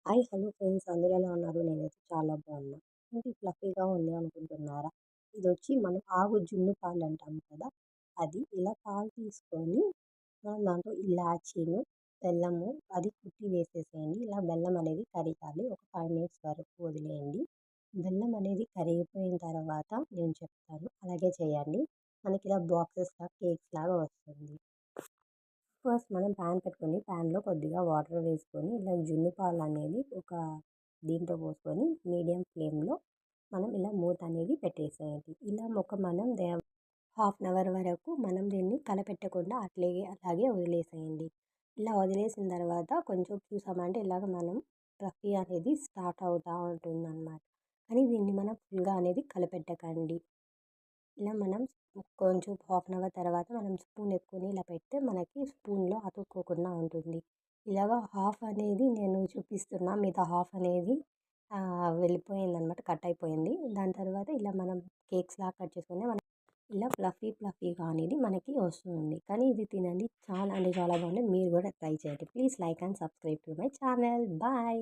Hi hello friends అందరూ ఎలా ఉన్నారు? నేనైతే చాలా బాగున్నా. ఏంటి ఫ్లఫీగా ఉంది అనుకుంటున్నారా? ఇదొచ్చి మనం ఆవు జున్ను పాలు అంటాం కదా! అది ఇలా పాలు తీసుకొని మనం దాంట్లో ఇలాచీను, బెల్లము అది కుట్టి వేసేసేయండి. ఇలా బెల్లం అనేది కరగాలి. ఒక 5 మినిట్స్ వరకు వదిలేయండి. బెల్లం అనేది కరిగిపోయిన తర్వాత నేను చెప్తాను. అలాగే చేయండి. మనకి ఇలా బాక్సెస్‌లా కేక్స్ లాగా వస్తుంది. ఫస్ట్ మనం ప్యాన్ పెట్టుకొని ప్యాన్లో కొద్దిగా వాటర్ వేసుకొని ఇలా జున్ను పాలు అనేది ఒక దీంట్లో పోసుకొని మీడియం ఫ్లేమ్లో మనం ఇలా మూత అనేది పెట్టేసేయాలి. ఇలా మనం హాఫ్ అన్ అవర్ వరకు మనం దీన్ని కలపెట్టకుండా అలాగే వదిలేసేయండి. ఇలా వదిలేసిన తర్వాత కొంచెం చూసామంటే ఇలాగ మనం ఫ్లఫీ అనేది స్టార్ట్ అవుతూ ఉంటుందన్నమాట. కానీ దీన్ని మనం ఫుల్గా అనేది కలపెట్టకండి. ఇలా మనం కొంచెం హాఫ్ అన్ అవర్ తర్వాత మనం స్పూన్ ఎత్తుకొని ఇలా పెడితే మనకి స్పూన్లో అతుక్కోకుండా ఉంటుంది. ఇలాగ హాఫ్ అనేది నేను చూపిస్తున్నా, మిగతా హాఫ్ అనేది వెళ్ళిపోయిందనమాట, కట్ అయిపోయింది. దాని తర్వాత ఇలా మనం కేక్స్‌లాగా కట్ చేసుకొని మనం ఇలా ఫ్లఫీగా అనేది మనకి వస్తుంది. కానీ ఇది తినండి చాలా అంటే చాలా బాగుంది. మీరు కూడా ట్రై చేయండి. Please like and subscribe to my channel. Bye.